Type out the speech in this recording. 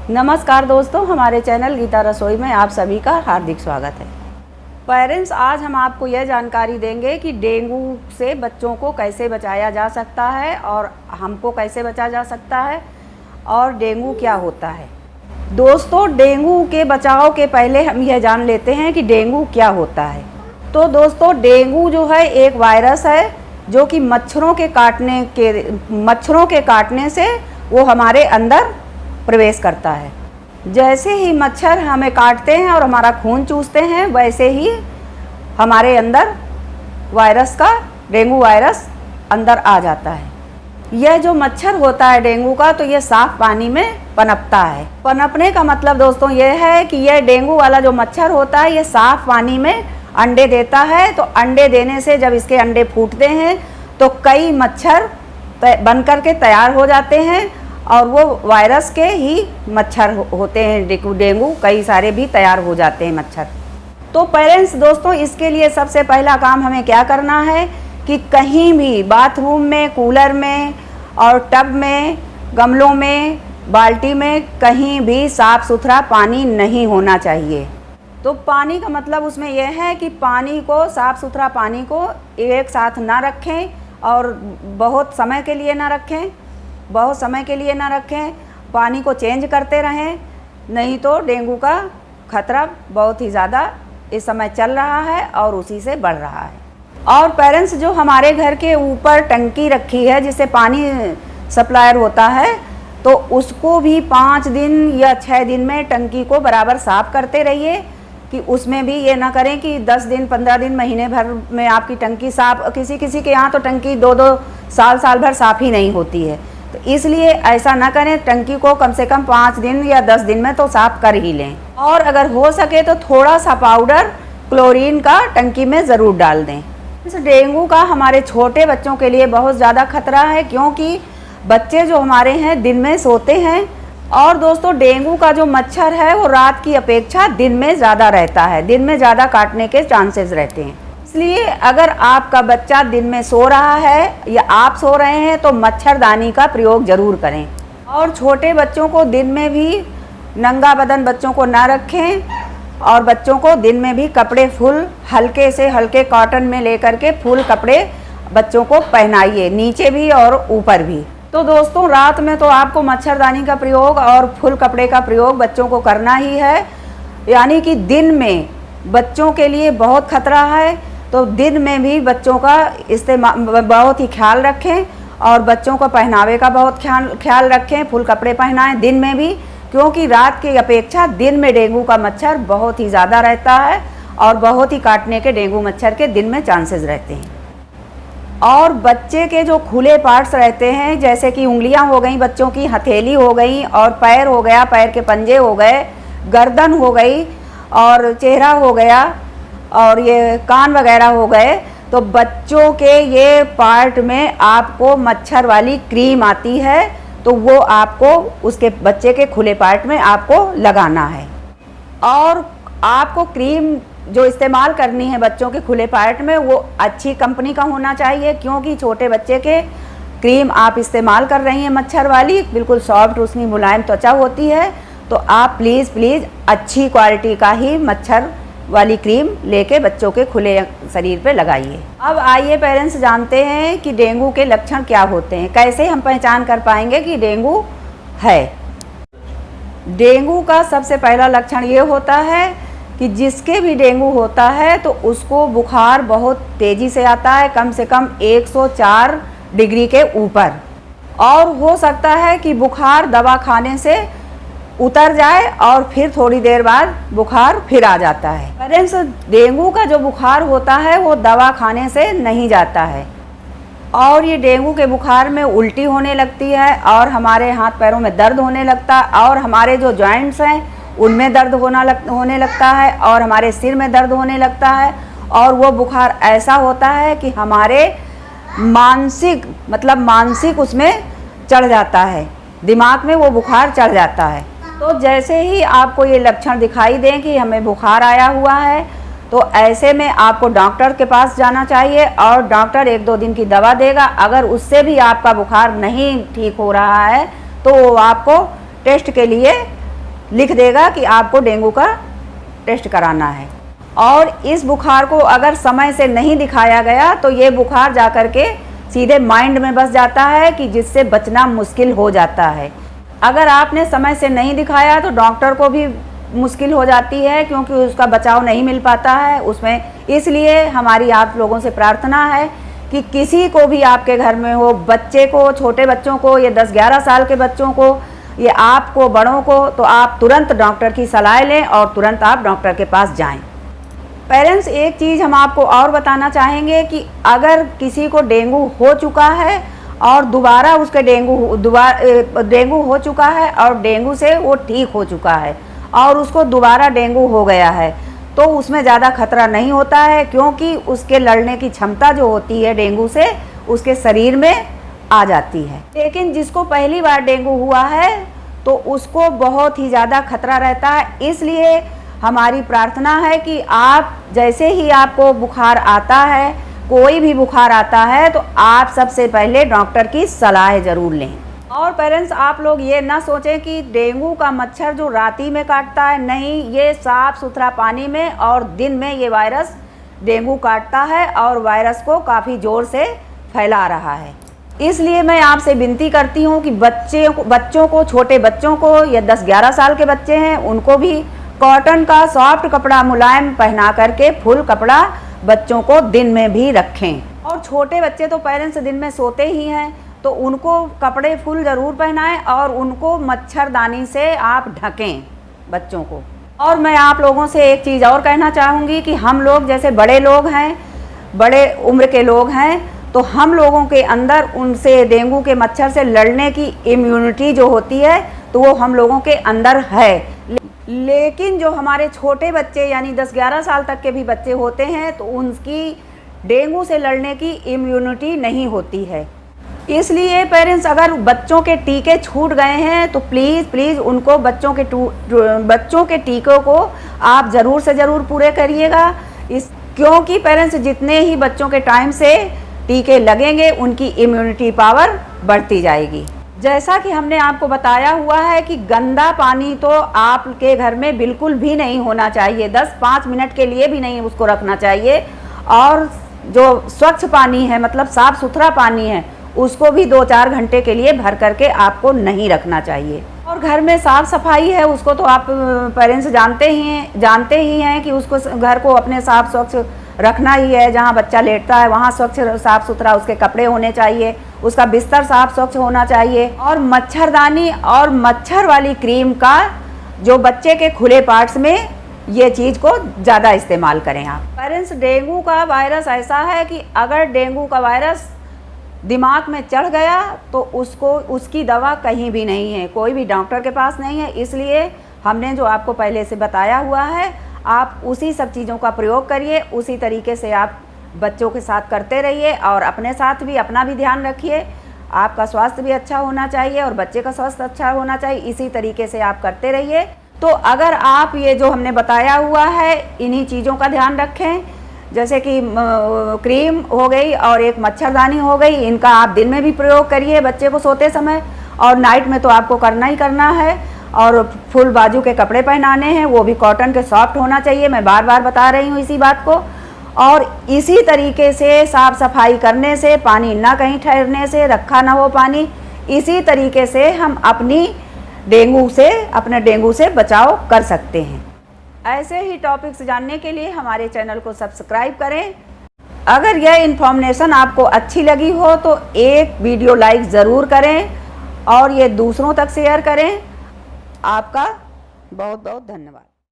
नमस्कार दोस्तों, हमारे चैनल गीता रसोई में आप सभी का हार्दिक स्वागत है। पेरेंट्स, आज हम आपको यह जानकारी देंगे कि डेंगू से बच्चों को कैसे बचाया जा सकता है और हमको कैसे बचाया जा सकता है और डेंगू क्या होता है। दोस्तों, डेंगू के बचाव के पहले हम यह जान लेते हैं कि डेंगू क्या होता है। तो दोस्तों, डेंगू जो है एक वायरस है जो कि मच्छरों के काटने से वो हमारे अंदर प्रवेश करता है। जैसे ही मच्छर हमें काटते हैं और हमारा खून चूसते हैं, वैसे ही हमारे अंदर डेंगू वायरस अंदर आ जाता है। यह जो मच्छर होता है डेंगू का, तो यह साफ पानी में पनपता है। पनपने का मतलब दोस्तों यह है कि यह डेंगू वाला जो मच्छर होता है, यह साफ पानी में अंडे देता है। तो अंडे देने से जब इसके अंडे फूटते हैं तो कई मच्छर बन करके तैयार हो जाते हैं और वो वायरस के ही मच्छर होते हैं। डेंगू कई सारे भी तैयार हो जाते हैं मच्छर। तो पेरेंट्स दोस्तों, इसके लिए सबसे पहला काम हमें क्या करना है कि कहीं भी बाथरूम में, कूलर में और टब में, गमलों में, बाल्टी में कहीं भी साफ़ सुथरा पानी नहीं होना चाहिए। तो पानी का मतलब उसमें यह है कि पानी को, साफ़ सुथरा पानी को एक साथ ना रखें और बहुत समय के लिए ना रखें। पानी को चेंज करते रहें, नहीं तो डेंगू का खतरा बहुत ही ज़्यादा इस समय चल रहा है और उसी से बढ़ रहा है। और पेरेंट्स, जो हमारे घर के ऊपर टंकी रखी है जिससे पानी सप्लायर होता है, तो उसको भी 5 दिन या 6 दिन में टंकी को बराबर साफ़ करते रहिए। कि उसमें भी ये ना करें कि 10 दिन, 15 दिन, महीने भर में आपकी टंकी साफ़, किसी के यहाँ तो टंकी 2-2 साल भर साफ़ ही नहीं होती है। तो इसलिए ऐसा ना करें, टंकी को कम से कम 5 दिन या 10 दिन में तो साफ़ कर ही लें। और अगर हो सके तो थोड़ा सा पाउडर क्लोरीन का टंकी में ज़रूर डाल दें। इस डेंगू का हमारे छोटे बच्चों के लिए बहुत ज़्यादा खतरा है, क्योंकि बच्चे जो हमारे हैं दिन में सोते हैं। और दोस्तों, डेंगू का जो मच्छर है वो रात की अपेक्षा दिन में ज़्यादा रहता है, दिन में ज़्यादा काटने के चांसेस रहते हैं। इसलिए अगर आपका बच्चा दिन में सो रहा है या आप सो रहे हैं तो मच्छरदानी का प्रयोग ज़रूर करें। और छोटे बच्चों को दिन में भी नंगा बदन बच्चों को ना रखें और बच्चों को दिन में भी कपड़े फुल हल्के से हल्के कॉटन में लेकर के फुल कपड़े बच्चों को पहनाइए, नीचे भी और ऊपर भी। तो दोस्तों, रात में तो आपको मच्छरदानी का प्रयोग और फुल कपड़े का प्रयोग बच्चों को करना ही है। यानी कि दिन में बच्चों के लिए बहुत खतरा है, तो दिन में भी बच्चों का बहुत ही ख्याल रखें और बच्चों को पहनावे का बहुत ख्याल रखें। फुल कपड़े पहनाएं दिन में भी, क्योंकि रात की अपेक्षा दिन में डेंगू का मच्छर बहुत ही ज़्यादा रहता है और बहुत ही काटने के डेंगू मच्छर के दिन में चांसेस रहते हैं। और बच्चे के जो खुले पार्ट्स रहते हैं, जैसे कि उंगलियां हो गई बच्चों की, हथेली हो गई और पैर हो गया, पैर के पंजे हो गए, गर्दन हो गई और चेहरा हो गया और ये कान वगैरह हो गए, तो बच्चों के ये पार्ट में आपको मच्छर वाली क्रीम आती है, तो वो आपको उसके बच्चे के खुले पार्ट में आपको लगाना है। और आपको क्रीम जो इस्तेमाल करनी है बच्चों के खुले पार्ट में, वो अच्छी कंपनी का होना चाहिए, क्योंकि छोटे बच्चे के क्रीम आप इस्तेमाल कर रही हैं मच्छर वाली, बिल्कुल सॉफ्ट, उसमें मुलायम त्वचा होती है। तो आप प्लीज़ अच्छी क्वालिटी का ही मच्छर वाली क्रीम लेके बच्चों के खुले शरीर पे लगाइए। अब आइए पेरेंट्स, जानते हैं कि डेंगू के लक्षण क्या होते हैं, कैसे हम पहचान कर पाएंगे कि डेंगू है। डेंगू का सबसे पहला लक्षण ये होता है कि जिसके भी डेंगू होता है तो उसको बुखार बहुत तेज़ी से आता है, कम से कम 104 डिग्री के ऊपर। और हो सकता है कि बुखार दवा खाने से उतर जाए और फिर थोड़ी देर बाद बुखार फिर आ जाता है। पेरेंट्स, डेंगू का जो बुखार होता है वो दवा खाने से नहीं जाता है और ये डेंगू के बुखार में उल्टी होने लगती है और हमारे हाथ पैरों में दर्द होने लगता है और हमारे जो जॉइंट्स हैं उनमें दर्द होने लगता है और हमारे सिर में दर्द होने लगता है। और वो बुखार ऐसा होता है कि हमारे मानसिक उसमें चढ़ जाता है, दिमाग में वो बुखार चढ़ जाता है। तो जैसे ही आपको ये लक्षण दिखाई दें कि हमें बुखार आया हुआ है, तो ऐसे में आपको डॉक्टर के पास जाना चाहिए और डॉक्टर 1-2 दिन की दवा देगा। अगर उससे भी आपका बुखार नहीं ठीक हो रहा है तो वो आपको टेस्ट के लिए लिख देगा कि आपको डेंगू का टेस्ट कराना है। और इस बुखार को अगर समय से नहीं दिखाया गया तो ये बुखार जा कर के सीधे माइंड में बस जाता है कि जिससे बचना मुश्किल हो जाता है। अगर आपने समय से नहीं दिखाया तो डॉक्टर को भी मुश्किल हो जाती है, क्योंकि उसका बचाव नहीं मिल पाता है उसमें। इसलिए हमारी आप लोगों से प्रार्थना है कि किसी को भी आपके घर में हो, बच्चे को, छोटे बच्चों को, या 10-11 साल के बच्चों को, ये आपको, बड़ों को, तो आप तुरंत डॉक्टर की सलाह लें और तुरंत आप डॉक्टर के पास जाएं। पेरेंट्स, एक चीज़ हम आपको और बताना चाहेंगे कि अगर किसी को डेंगू हो चुका है और दोबारा उसके डेंगू हो चुका है और डेंगू से वो ठीक हो चुका है और उसको दोबारा डेंगू हो गया है, तो उसमें ज़्यादा खतरा नहीं होता है, क्योंकि उसके लड़ने की क्षमता जो होती है डेंगू से उसके शरीर में आ जाती है। लेकिन जिसको पहली बार डेंगू हुआ है तो उसको बहुत ही ज़्यादा खतरा रहता है। इसलिए हमारी प्रार्थना है कि आप जैसे ही आपको बुखार आता है, कोई भी बुखार आता है, तो आप सबसे पहले डॉक्टर की सलाह ज़रूर लें। और पेरेंट्स, आप लोग ये ना सोचें कि डेंगू का मच्छर जो राती में काटता है, नहीं, ये साफ़ सुथरा पानी में और दिन में ये वायरस डेंगू काटता है और वायरस को काफ़ी ज़ोर से फैला रहा है। इसलिए मैं आपसे विनती करती हूँ कि बच्चों को, छोटे बच्चों को, या 10-11 साल के बच्चे हैं उनको भी कॉटन का सॉफ्ट कपड़ा मुलायम पहना करके फुल कपड़ा बच्चों को दिन में भी रखें। और छोटे बच्चे तो पेरेंट्स दिन में सोते ही हैं, तो उनको कपड़े फुल ज़रूर पहनाएं और उनको मच्छरदानी से आप ढकें बच्चों को। और मैं आप लोगों से एक चीज़ और कहना चाहूँगी कि हम लोग जैसे बड़े लोग हैं, बड़े उम्र के लोग हैं, तो हम लोगों के अंदर उनसे, डेंगू के मच्छर से लड़ने की इम्यूनिटी जो होती है तो वो हम लोगों के अंदर है। लेकिन जो हमारे छोटे बच्चे यानी 10-11 साल तक के भी बच्चे होते हैं तो उनकी डेंगू से लड़ने की इम्यूनिटी नहीं होती है। इसलिए पेरेंट्स, अगर बच्चों के टीके छूट गए हैं तो प्लीज़ उनको बच्चों के टीकों को आप ज़रूर से ज़रूर पूरे करिएगा। क्योंकि पेरेंट्स, जितने ही बच्चों के टाइम से टीके लगेंगे उनकी इम्यूनिटी पावर बढ़ती जाएगी। जैसा कि हमने आपको बताया हुआ है कि गंदा पानी तो आपके घर में बिल्कुल भी नहीं होना चाहिए, 10-5 मिनट के लिए भी नहीं उसको रखना चाहिए। और जो स्वच्छ पानी है, मतलब साफ़ सुथरा पानी है, उसको भी 2-4 घंटे के लिए भर करके आपको नहीं रखना चाहिए। और घर में साफ़ सफाई है, उसको तो आप पेरेंट्स जानते ही हैं कि उसको, घर को अपने साफ़ स्वच्छ रखना ही है। जहाँ बच्चा लेटता है वहाँ स्वच्छ साफ़ सुथरा उसके कपड़े होने चाहिए, उसका बिस्तर साफ़ स्वच्छ होना चाहिए। और मच्छरदानी और मच्छर वाली क्रीम का जो बच्चे के खुले पार्ट्स में, ये चीज़ को ज़्यादा इस्तेमाल करें आप। पेरेंट्स, डेंगू का वायरस ऐसा है कि अगर डेंगू का वायरस दिमाग में चढ़ गया तो उसकी दवा कहीं भी नहीं है, कोई भी डॉक्टर के पास नहीं है। इसलिए हमने जो आपको पहले से बताया हुआ है, आप उसी सब चीज़ों का प्रयोग करिए, उसी तरीके से आप बच्चों के साथ करते रहिए और अपने साथ भी, अपना भी ध्यान रखिए। आपका स्वास्थ्य भी अच्छा होना चाहिए और बच्चे का स्वास्थ्य अच्छा होना चाहिए, इसी तरीके से आप करते रहिए। तो अगर आप ये जो हमने बताया हुआ है, इन्हीं चीज़ों का ध्यान रखें, जैसे कि क्रीम हो गई और एक मच्छरदानी हो गई, इनका आप दिन में भी प्रयोग करिए बच्चे को सोते समय, और नाइट में तो आपको करना ही करना है। और फुल बाजू के कपड़े पहनाने हैं, वो भी कॉटन के सॉफ्ट होना चाहिए, मैं बार बार बता रही हूँ इसी बात को। और इसी तरीके से साफ़ सफाई करने से, पानी ना कहीं ठहरने से, रखा ना हो पानी, इसी तरीके से हम अपने डेंगू से बचाव कर सकते हैं। ऐसे ही टॉपिक्स जानने के लिए हमारे चैनल को सब्सक्राइब करें। अगर यह इन्फॉर्मेशन आपको अच्छी लगी हो तो एक वीडियो लाइक ज़रूर करें और ये दूसरों तक शेयर करें। आपका बहुत बहुत धन्यवाद।